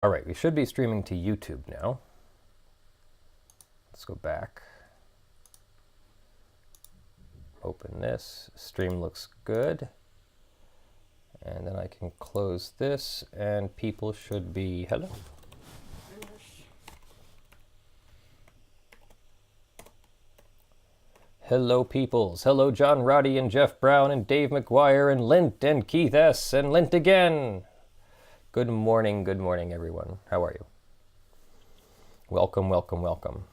All right, we should be streaming to YouTube now. Let's go back. Open this. Stream looks good. And then I can close this, and people should be... Hello? Hello, peoples. Hello, John Roddy and Jeff Brown and Dave McGuire and Lint and Keith S. and Lint again. Good morning, everyone. How are you? Welcome, welcome, welcome.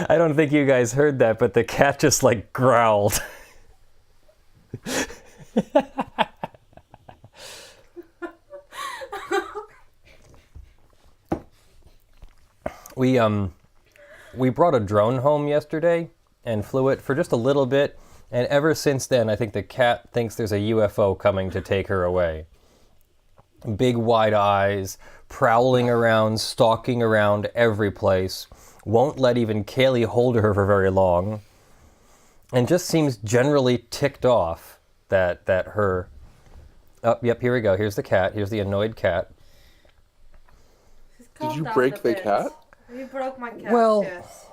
I don't think you guys heard that, but the cat just like growled. We brought a drone home yesterday and flew it for just a little bit, and ever since then I think the cat thinks there's a UFO coming to take her away. Big wide eyes, prowling around, stalking around every place, won't let even Kaylee hold her for very long, and just seems generally ticked off that her... Oh, yep, here we go. Here's the cat. Here's the annoyed cat. Did you break the cat? You broke my cat, Well, yes.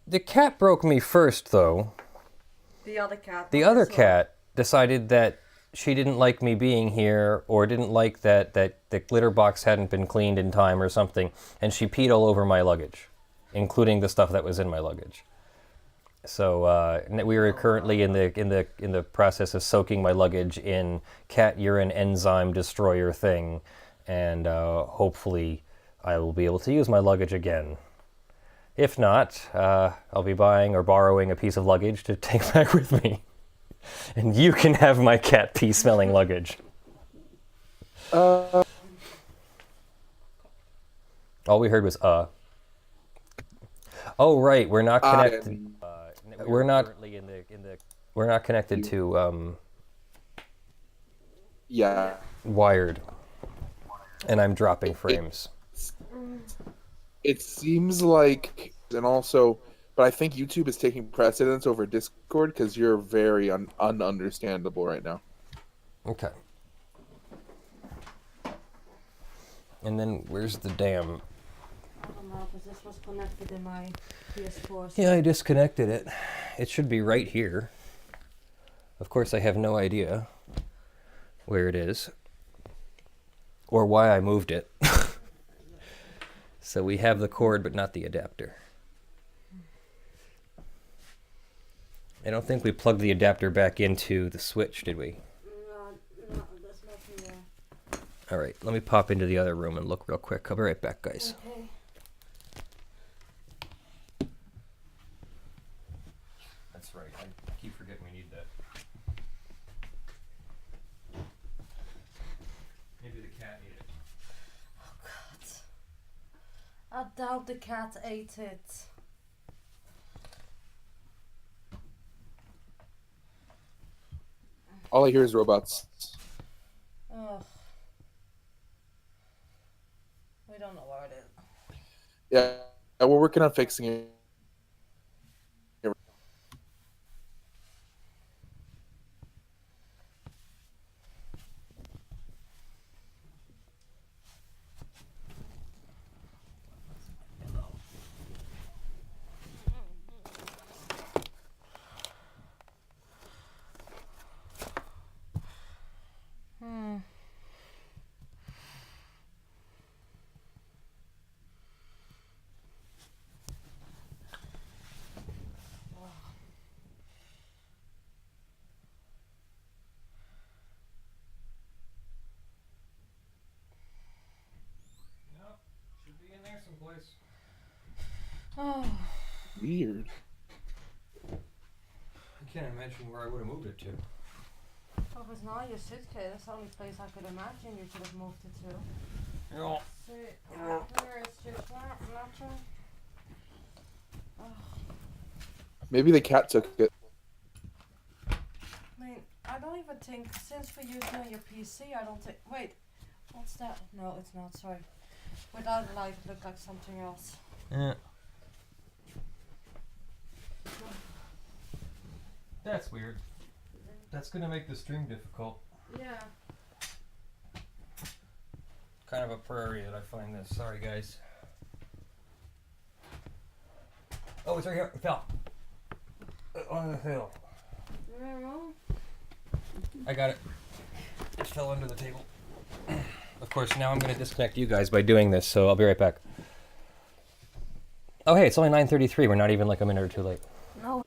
The cat broke me first, though. The other cat. The other cat decided that she didn't like me being here, or didn't like that the litter box hadn't been cleaned in time or something, and she peed all over my luggage, including the stuff that was in my luggage. So we were currently in the process of soaking my luggage in cat urine enzyme destroyer thing, and hopefully I will be able to use my luggage again. If not, I'll be buying or borrowing a piece of luggage to take back with me. And you can have my cat pee smelling luggage. All we heard was Oh right, we're not connected. We're not connected to Yeah. wired. And I'm dropping frames. It seems like, and also, but I think YouTube is taking precedence over Discord because you're very ununderstandable right now. Okay. And then where's the damn... I don't know, because this was connected in my PS4. Yeah, I disconnected it. It should be right here. Of course, I have no idea where it is or why I moved it. So we have the cord, but not the adapter. I don't think we plugged the adapter back into the switch, did we? No, there's nothing there. All right, let me pop into the other room and look real quick. I'll be right back, guys. Okay. That's right. I keep forgetting we need that. Maybe the cat ate it. Oh, God. I doubt the cat ate it. All I hear is robots. Ugh. We don't know where it is. Yeah, we're working on fixing it. Should be in there someplace. Oh. Weird. I can't imagine where I would have moved it to. Well, it's not your suitcase. That's the only place I could imagine you could have moved it to. Yeah. Where is your matcha? Maybe the cat took it. I mean, I don't even think, since we're using on your PC, I don't think... Wait, what's that? No, it's not, sorry. Without light, it looked like something else. Yeah. That's weird. That's gonna make the stream difficult. Yeah. Kind of a prairie that I find this. Sorry, guys. Oh, it's right here. It fell. On the hill. I got it. It fell under the table. Of course, now I'm going to disconnect you guys by doing this, so I'll be right back. Oh, hey, it's only 9:33. We're not even like a minute or two late. No.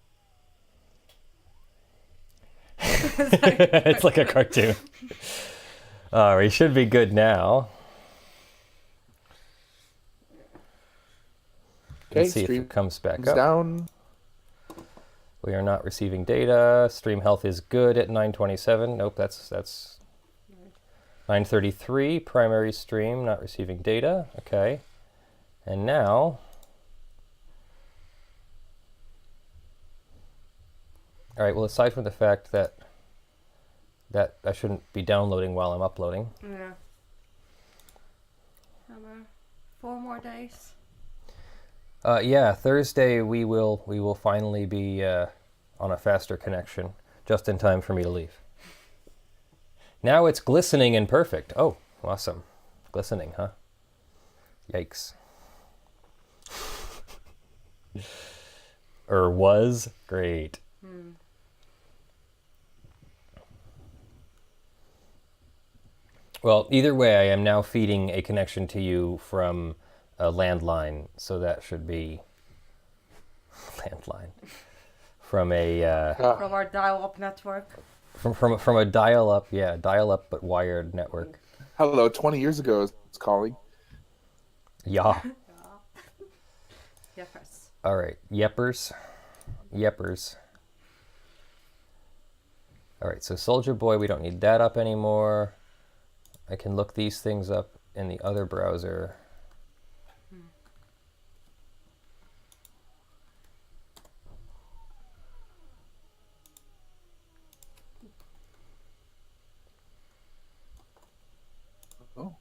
It's like a cartoon. We should be good now. Okay, Let's see if stream it comes back comes up. down. We are not receiving data. Stream health is good at 9:27. Nope, that's 9:33. Primary stream not receiving data. Okay, and now, all right. Well, aside from the fact that I shouldn't be downloading while I'm uploading. Yeah. 4 more days. Yeah, Thursday we will finally be on a faster connection, just in time for me to leave. Now it's glistening and perfect. Oh, awesome. Glistening, huh? Yikes. Was great. Well, either way, I am now feeding a connection to you from a landline, so that should be landline from a From our dial-up network. from a dial-up, dial-up but wired network. Hello, 20 years ago it's calling. Yeah. Yes. All right, Yeppers. All right, so Soldier Boy, we don't need that up anymore. I can look these things up in the other browser. Oh.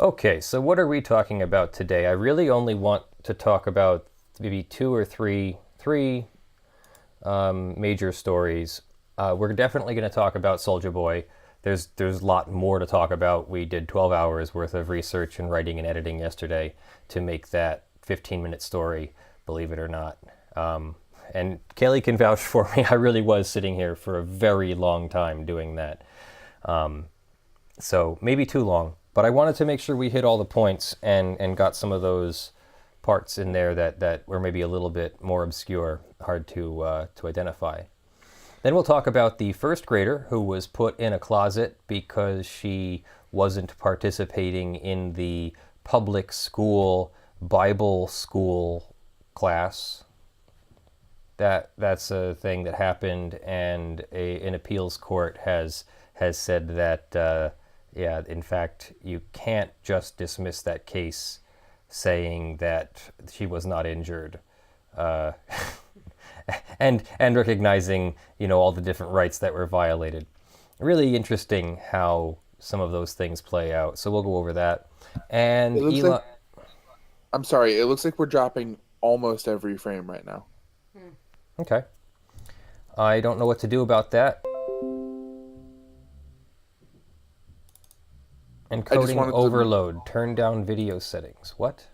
Okay, so what are we talking about today? I really only want to talk about maybe two or three major stories. We're definitely going to talk about Soulja Boy. There's a lot more to talk about. We did 12 hours worth of research and writing and editing yesterday to make that 15-minute story, believe it or not. And Kaylee can vouch for me. I really was sitting here for a very long time doing that. So maybe too long. But I wanted to make sure we hit all the points and got some of those parts in there that were maybe a little bit more obscure, hard to identify. Then we'll talk about the first grader who was put in a closet because she wasn't participating in the public school Bible school class. That's a thing that happened, and an appeals court has said that in fact, you can't just dismiss that case saying that she was not injured. And recognizing, all the different rights that were violated. Really interesting how some of those things play out. So we'll go over that. And Eli... I'm sorry, it looks like we're dropping almost every frame right now. Okay. I don't know what to do about that. Encoding overload. Turn down video settings. What?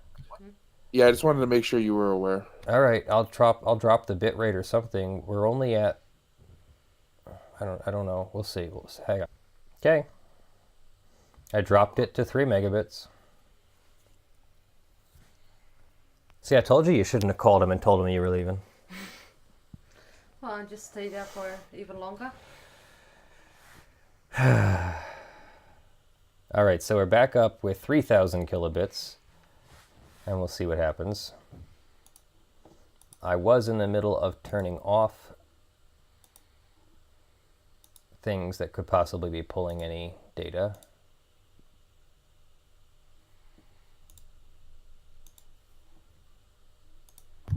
Yeah, I just wanted to make sure you were aware. All right, I'll drop the bitrate or something. We're only at I don't know. We'll see. Hang on. Okay. I dropped it to 3 megabits. See, I told you shouldn't have called him and told him you were leaving. Well, and just stay there for even longer. All right, so we're back up with 3,000 kilobits, and we'll see what happens. I was in the middle of turning off things that could possibly be pulling any data.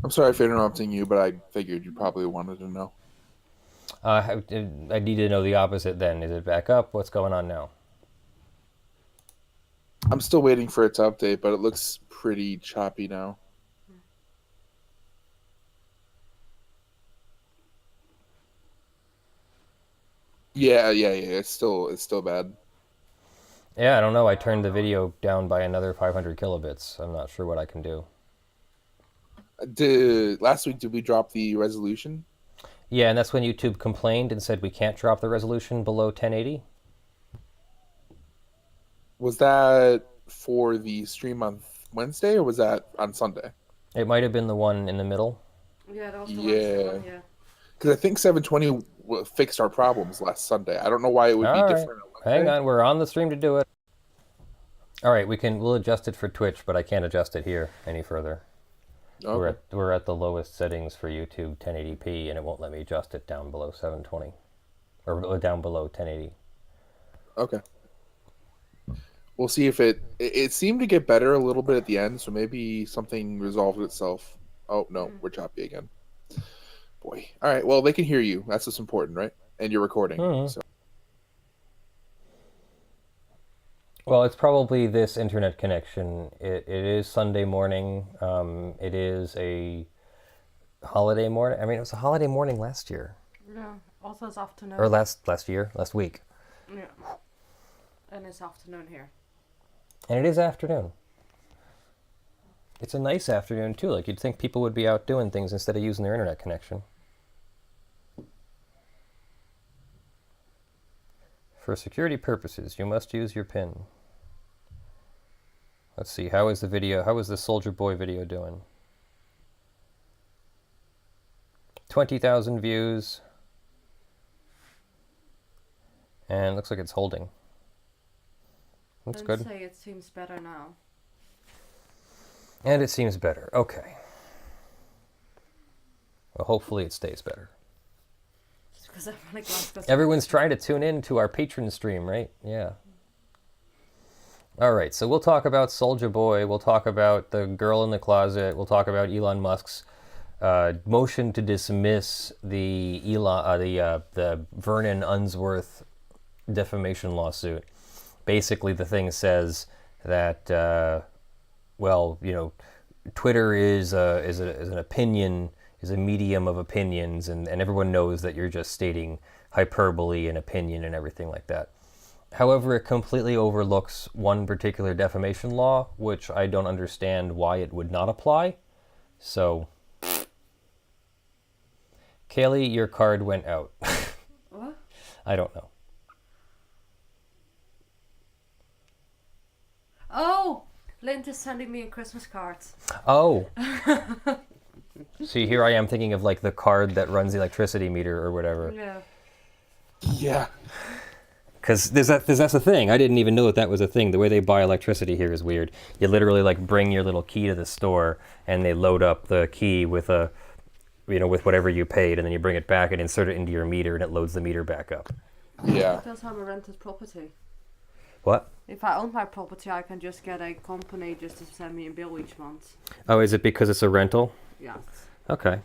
I'm sorry for interrupting you, but I figured you probably wanted to know. I need to know the opposite then. Is it back up? What's going on now? I'm still waiting for it to update, but it looks pretty choppy now. Yeah. It's still bad. Yeah, I don't know. I turned the video down by another 500 kilobits. I'm not sure what I can do. Last week did we drop the resolution? Yeah, and that's when YouTube complained and said we can't drop the resolution below 1080. Was that for the stream on Wednesday or was that on Sunday? It might have been the one in the middle. Yeah, that was the Yeah. one. Yeah. Because I think 720 fixed our problems last Sunday. I don't know why it would be All right. different on Hang Wednesday. on, we're on the stream to do it. All right, we'll adjust it for Twitch, but I can't adjust it here any further. Okay. We're at the lowest settings for YouTube 1080p, and it won't let me adjust it down below 720 or down below 1080. Okay. We'll see if it seemed to get better a little bit at the end, so maybe something resolved itself. Oh no, we're choppy again. Boy. All right. Well, they can hear you. That's what's important, right? And you're recording. Mhm. So. Well, it's probably this internet connection. It is Sunday morning. It is a holiday morning. I mean, it was a holiday morning last year. Yeah. Also, it's afternoon. Or last week. Yeah. And it's afternoon here. And it is afternoon. It's a nice afternoon, too. Like, you'd think people would be out doing things instead of using their internet connection. For security purposes, you must use your PIN. Let's see, how is the Soldier Boy video doing? 20,000 views. And looks like it's holding. That's good. Say it seems better now. And it seems better. Okay. Well, hopefully it stays better. Just because everyone glasses. Everyone's trying to tune in to our Patron stream, right? Yeah. All right, so we'll talk about Soulja Boy. We'll talk about the girl in the closet. We'll talk about Elon Musk's motion to dismiss the Vernon Unsworth defamation lawsuit. Basically, the thing says that Twitter is an opinion, is a medium of opinions, and everyone knows that you're just stating hyperbole and opinion and everything like that. However, it completely overlooks one particular defamation law, which I don't understand why it would not apply. So, Kaylee, your card went out. What? I don't know. Oh! Lind is sending me a Christmas cards. Oh! See, here I am thinking of like the card that runs the electricity meter or whatever. Yeah. Yeah. Because that's the thing. I didn't even know that was a thing. The way they buy electricity here is weird. You literally like bring your little key to the store, and they load up the key with with whatever you paid, and then you bring it back and insert it into your meter, and it loads the meter back up. Yeah. That's how I rented property. What? If I own my property, I can just get a company just to send me a bill each month. Oh, is it because it's a rental? Yeah. Okay.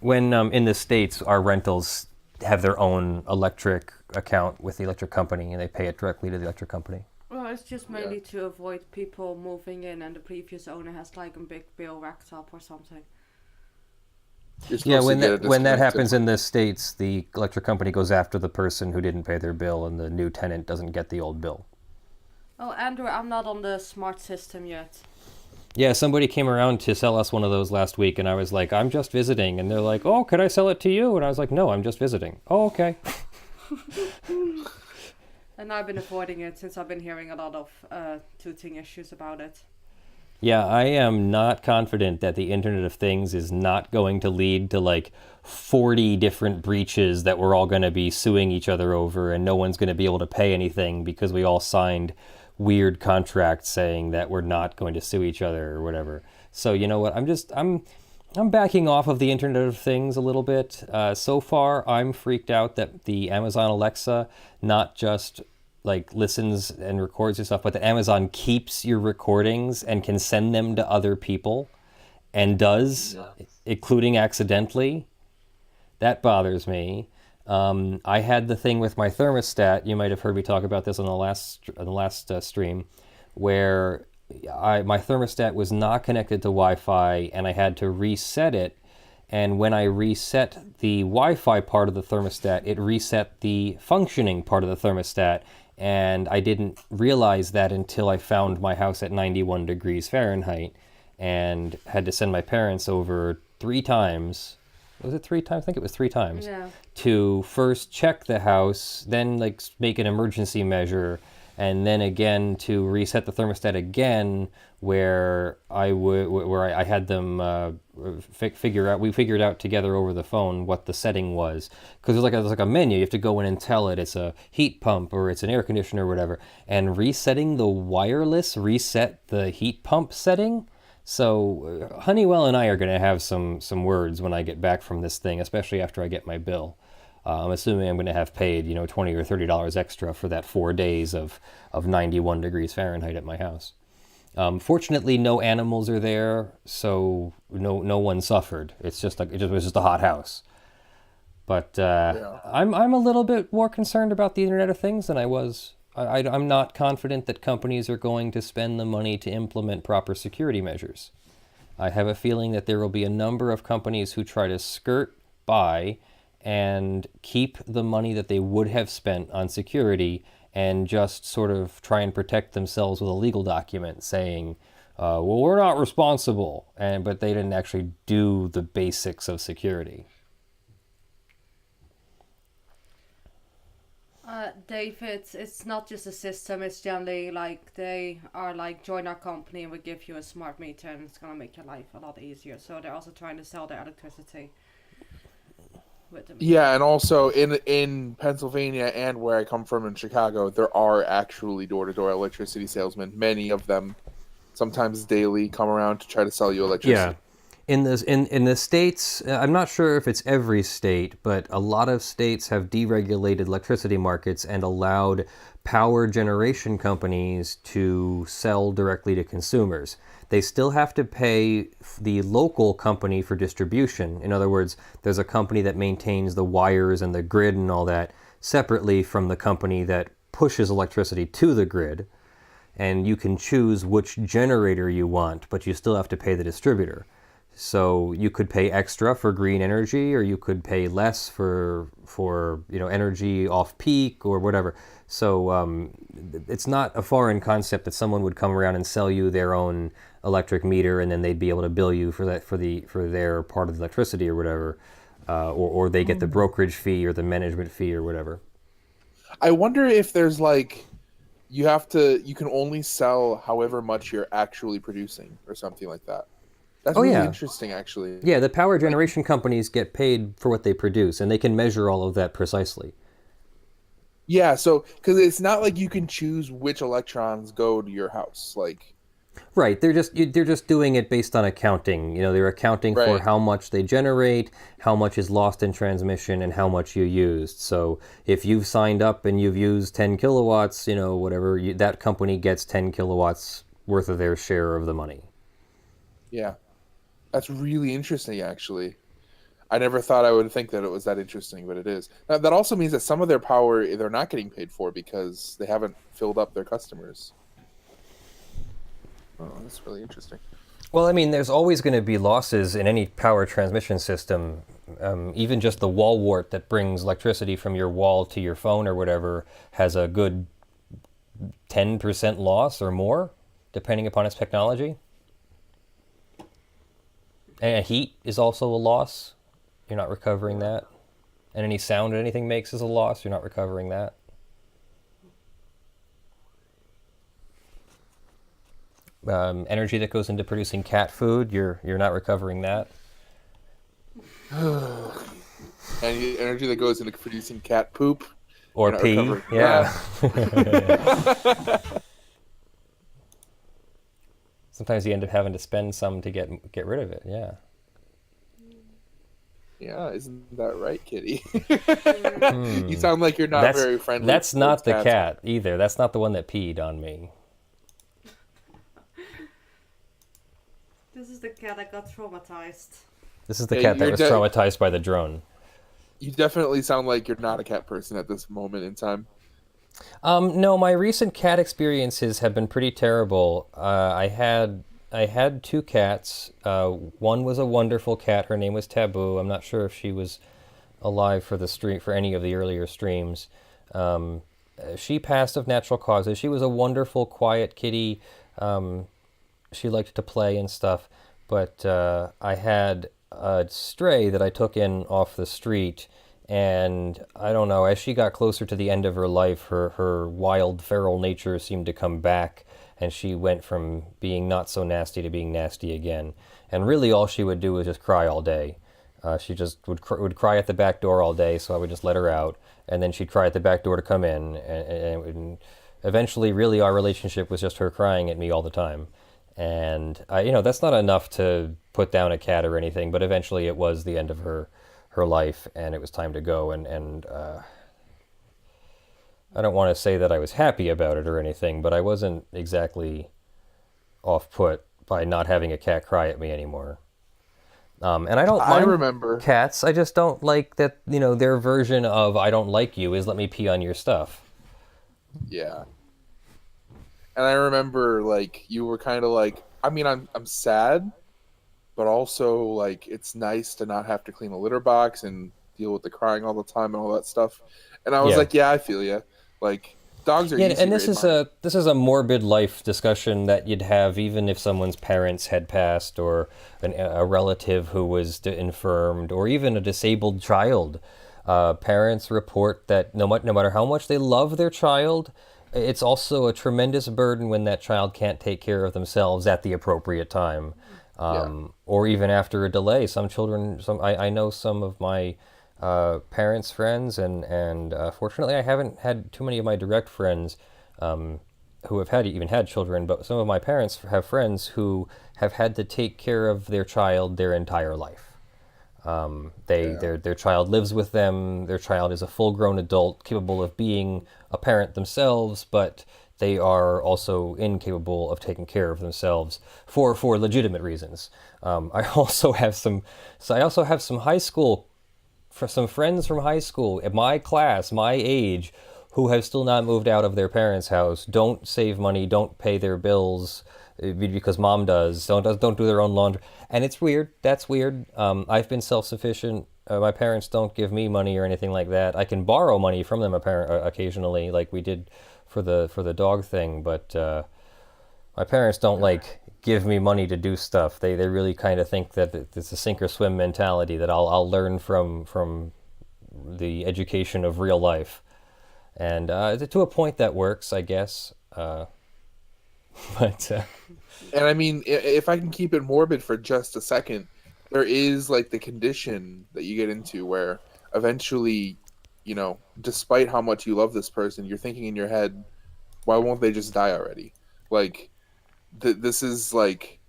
When in the States, our rentals have their own electric account with the electric company, and they pay it directly to the electric company. Well, it's just mainly to avoid people moving in and the previous owner has like a big bill racked up or something. Yeah, when that happens in the States, the electric company goes after the person who didn't pay their bill, and the new tenant doesn't get the old bill. Oh, Andrew, I'm not on the smart system yet. Yeah, somebody came around to sell us one of those last week, and I was like, I'm just visiting. And they're like, oh, could I sell it to you? And I was like, no, I'm just visiting. Oh, okay. And I've been avoiding it since I've been hearing a lot of tooting issues about it. Yeah, I am not confident that the Internet of Things is not going to lead to like 40 different breaches that we're all going to be suing each other over, and no one's going to be able to pay anything because we all signed weird contracts saying that we're not going to sue each other or whatever. So you know what? I'm backing off of the Internet of Things a little bit. So far, I'm freaked out that the Amazon Alexa not just like listens and records your stuff, but that Amazon keeps your recordings and can send them to other people, and does, including accidentally. That bothers me. I had the thing with my thermostat. You might have heard me talk about this on the last stream, where my thermostat was not connected to Wi-Fi, and I had to reset it. And when I reset the Wi-Fi part of the thermostat, it reset the functioning part of the thermostat. And I didn't realize that until I found my house at 91 degrees Fahrenheit and had to send my parents over 3 times. Was it 3 times? I think it was 3 times. Yeah. To first check the house, then like make an emergency measure, and then again to reset the thermostat again, where I had them figure out. We figured out together over the phone what the setting was, because there's like a menu. You have to go in and tell it it's a heat pump or it's an air conditioner or whatever. And resetting the wireless reset the heat pump setting. So Honeywell and I are going to have some words when I get back from this thing, especially after I get my bill. I'm assuming I'm going to have paid, $20 or $30 extra for that 4 days of 91 degrees Fahrenheit at my house. Fortunately, no animals are there, so no one suffered. It was just a hot house. But I'm a little bit more concerned about the Internet of Things than I was. I'm not confident that companies are going to spend the money to implement proper security measures. I have a feeling that there will be a number of companies who try to skirt by and keep the money that they would have spent on security and just sort of try and protect themselves with a legal document saying, well, we're not responsible, but they didn't actually do the basics of security. David, it's not just a system, it's generally like they are like, join our company and we'll give you a smart meter and it's going to make your life a lot easier. So they're also trying to sell their electricity with them. Yeah, and also in Pennsylvania and where I come from in Chicago, there are actually door-to-door electricity salesmen. Many of them, sometimes daily, come around to try to sell you electricity. Yeah. In the states, I'm not sure if it's every state, but a lot of states have deregulated electricity markets and allowed power generation companies to sell directly to consumers. They still have to pay the local company for distribution. In other words, there's a company that maintains the wires and the grid and all that separately from the company that pushes electricity to the grid. And you can choose which generator you want, but you still have to pay the distributor. So you could pay extra for green energy, or you could pay less for energy off peak or whatever. So it's not a foreign concept that someone would come around and sell you their own electric meter, and then they'd be able to bill you for that for their part of the electricity or whatever, or they get the brokerage fee or the management fee or whatever. I wonder if there's you can only sell however much you're actually producing or something like that. That's really interesting, actually. Yeah, the power generation companies get paid for what they produce, and they can measure all of that precisely. Yeah, so because it's not like you can choose which electrons go to your house, Right, they're just doing it based on accounting. They're accounting for how much they generate, how much is lost in transmission, and how much you used. So if you've signed up and you've used 10 kilowatts, that company gets 10 kilowatts worth of their share of the money. Yeah. That's really interesting, actually. I never thought I would think that it was that interesting, but it is. Now, that also means that some of their power they're not getting paid for because they haven't filled up their customers. Oh, that's really interesting. Well, I mean, there's always going to be losses in any power transmission system. Even just the wall wart that brings electricity from your wall to your phone or whatever has a good 10% loss or more, depending upon its technology. And heat is also a loss. You're not recovering that. And any sound that anything makes is a loss. You're not recovering that. Energy that goes into producing cat food, you're not recovering that. And energy that goes into producing cat poop or pee. Yeah. Sometimes you end up having to spend some to get rid of it. Yeah. Yeah, isn't that right, Kitty? You sound like you're not very friendly. That's not the cat either. That's not the one that peed on me. This is the cat that got traumatized. This is the cat that was traumatized by the drone. You definitely sound like you're not a cat person at this moment in time. No, my recent cat experiences have been pretty terrible. I had had two cats. One was a wonderful cat. Her name was Taboo. I'm not sure if she was alive for the stream for any of the earlier streams. She passed of natural causes. She was a wonderful, quiet kitty. She liked to play and stuff. But I had a stray that I took in off the street, and I don't know, as she got closer to the end of her life, her wild, feral nature seemed to come back, and she went from being not so nasty to being nasty again. And really all she would do was just cry all day. She just would cry at the back door all day, so I would just let her out, and then she'd cry at the back door to come in, and eventually, really, our relationship was just her crying at me all the time. And that's not enough to put down a cat or anything, but eventually it was the end of her life, and it was time to go. And I don't want to say that I was happy about it or anything, but I wasn't exactly off put by not having a cat cry at me anymore. And I don't mind remember cats. I just don't like that, their version of I don't like you is let me pee on your stuff. Yeah. And I remember, like, you were kind of like, I mean, I'm sad, but also, like, it's nice to not have to clean a litter box and deal with the crying all the time and all that stuff. And I was like, yeah, I feel you. Like, dogs are easy. And this is a morbid life discussion that you'd have even if someone's parents had passed, or a relative who was infirmed, or even a disabled child. Parents report that no matter how much they love their child, it's also a tremendous burden when that child can't take care of themselves at the appropriate time, or even after a delay. Some children, I know some of my parents' friends, and fortunately I haven't had too many of my direct friends who have even had children, but some of my parents have friends who have had to take care of their child their entire life. Their child lives with them. Their child is a full-grown adult capable of being a parent themselves, but they are also incapable of taking care of themselves for legitimate reasons. I also have some high school, some friends from high school at my class, my age, who have still not moved out of their parents' house, don't save money, don't pay their bills, because mom don't do their own laundry. And it's weird. That's weird. I've been self-sufficient. My parents don't give me money or anything like that. I can borrow money from them occasionally, like we did for the dog thing, but my parents don't like give me money to do stuff. They really kind of think that it's a sink or swim mentality, that I'll learn from the education of real life. And to a point that works, I guess. But and I mean, if I can keep it morbid for just a second, there is like the condition that you get into where eventually, despite how much you love this person, you're thinking in your head, why won't they just die already? Like, this is like,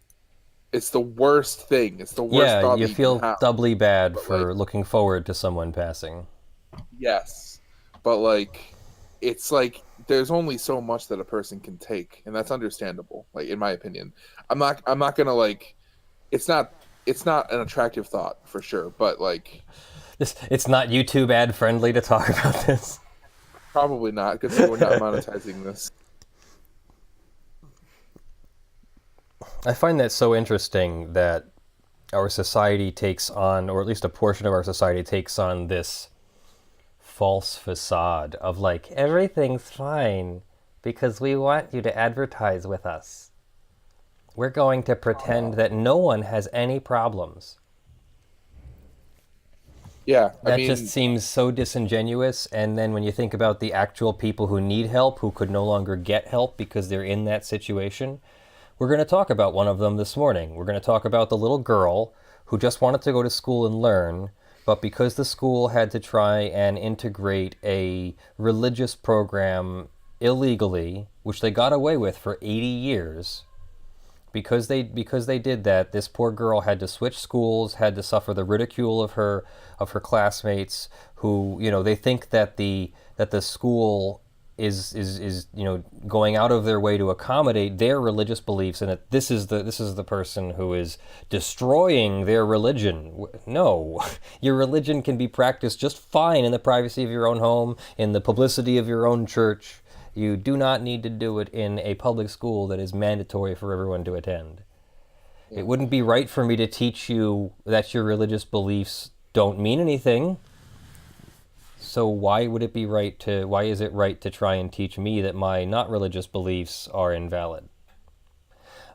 it's the worst thing. It's the worst thought. Yeah, you feel doubly bad but for looking forward to someone passing. Yes, but like, it's like there's only so much that a person can take, and that's understandable. Like, in my opinion, I'm not gonna like. It's not an attractive thought for sure, but like, it's not YouTube ad friendly to talk about this. Probably not, because we're not monetizing this. I find that so interesting that our society takes on, or at least a portion of our society takes on, this false facade of like, everything's fine because we want you to advertise with us. We're going to pretend that no one has any problems. Yeah, that just seems so disingenuous. And then when you think about the actual people who need help, who could no longer get help because they're in that situation, we're going to talk about one of them this morning. We're going to talk about the little girl who just wanted to go to school and learn, but because the school had to try and integrate a religious program illegally, which they got away with for 80 years, because they did that, this poor girl had to switch schools, had to suffer the ridicule of her classmates, who, they think that the school is going out of their way to accommodate their religious beliefs, and that this is the person who is destroying their religion. No, your religion can be practiced just fine in the privacy of your own home, in the publicity of your own church. You do not need to do it in a public school that is mandatory for everyone to attend. It wouldn't be right for me to teach you that your religious beliefs don't mean anything. So why is it right to try and teach me that my not religious beliefs are invalid?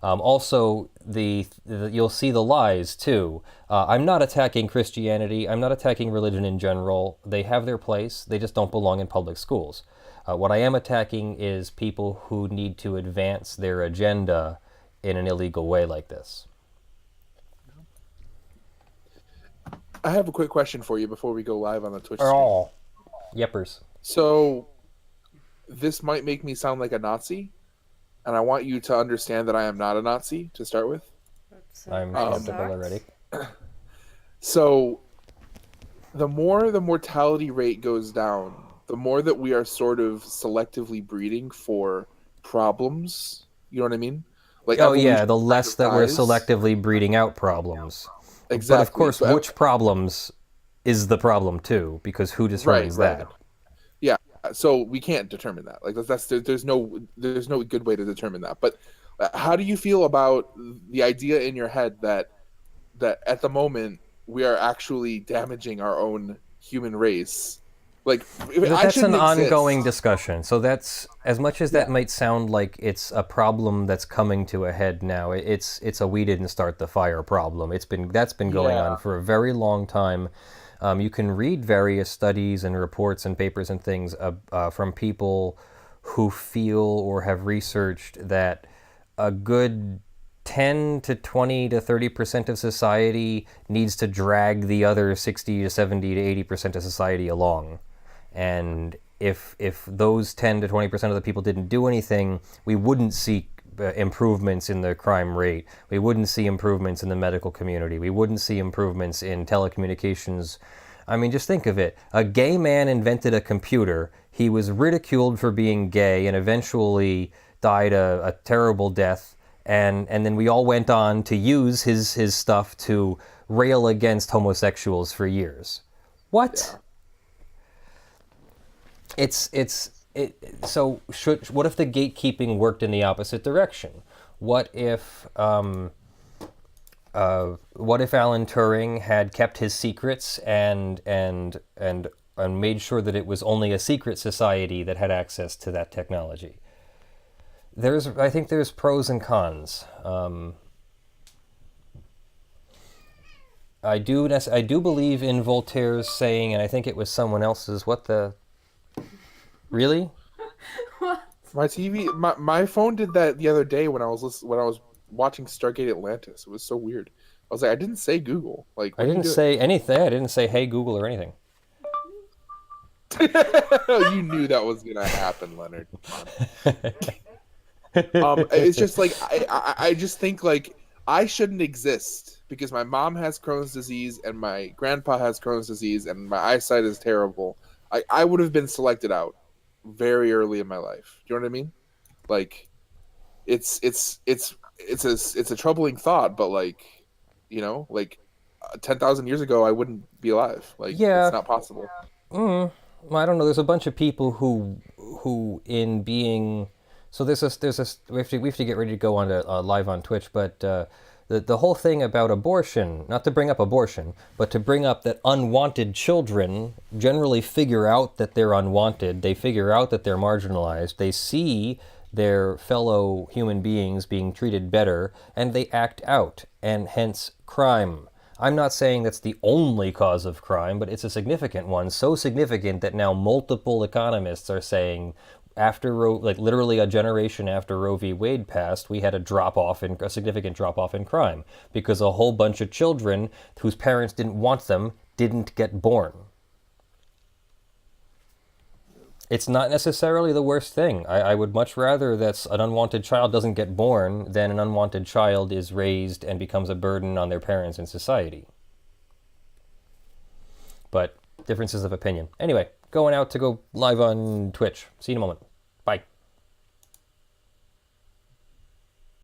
Also, you'll see the lies too. I'm not attacking Christianity. I'm not attacking religion in general. They have their place. They just don't belong in public schools. What I am attacking is people who need to advance their agenda in an illegal way like this. I have a quick question for you before we go live on the Twitch stream. Oh, yeppers. So, this might make me sound like a Nazi, and I want you to understand that I am not a Nazi to start with. I'm skeptical already. So, the more the mortality rate goes down, the more that we are sort of selectively breeding for problems. You know what I mean? Like, oh yeah, the evolution less that we're dies. selectively breeding out problems. Exactly. But of course, So, which problems is the problem too? Because who determines that? Yeah, so we can't determine that. Like there's no good way to determine that. But how do you feel about the idea in your head that at the moment we are actually damaging our own human race? Like That's an ongoing discussion. So that's, as much as that might sound like it's a problem that's coming to a head now, it's a we didn't start the fire problem. That's been going on for a very long time. You can read various studies and reports and papers and things from people who feel or have researched that a good 10 to 20 to 30% of society needs to drag the other 60 to 70 to 80% of society along. And if those 10 to 20% of the people didn't do anything, we wouldn't see improvements in the crime rate. We wouldn't see improvements in the medical community. We wouldn't see improvements in telecommunications. I mean, just think of it. A gay man invented a computer. He was ridiculed for being gay and eventually died a terrible death. And then we all went on to use his stuff to rail against homosexuals for years. What? Yeah. So what if the gatekeeping worked in the opposite direction? What if Alan Turing had kept his secrets and made sure that it was only a secret society that had access to that technology? I think there's pros and cons. I do believe in Voltaire's saying, and I think it was someone else's. Really? What? My TV, my phone did that the other day when I was watching Stargate Atlantis. It was so weird. I was like, I didn't say Google. Like, I didn't say anything. I didn't say hey Google or anything. You knew that was gonna happen, Leonard. It's just like I just think like I shouldn't exist because my mom has Crohn's disease and my grandpa has Crohn's disease and my eyesight is terrible. I would have been selected out very early in my life. Do you know what I mean? Like, it's a troubling thought, but like, you know, like 10,000 years ago, I wouldn't be alive. Like, it's not possible. Well, I don't know. There's a bunch of people who in being. So we have to get ready to go on to live on Twitch, but the whole thing about abortion, not to bring up abortion, but to bring up that unwanted children generally figure out that they're unwanted. They figure out that they're marginalized. They see their fellow human beings being treated better, and they act out, and hence crime. I'm not saying that's the only cause of crime, but it's a significant one, so significant that now multiple economists are saying after literally a generation after Roe v. Wade passed, we had a significant drop off in crime because a whole bunch of children whose parents didn't want them didn't get born. It's not necessarily the worst thing. I would much rather that an unwanted child doesn't get born than an unwanted child is raised and becomes a burden on their parents and society. But differences of opinion. Anyway, going out to go live on Twitch. See you in a moment.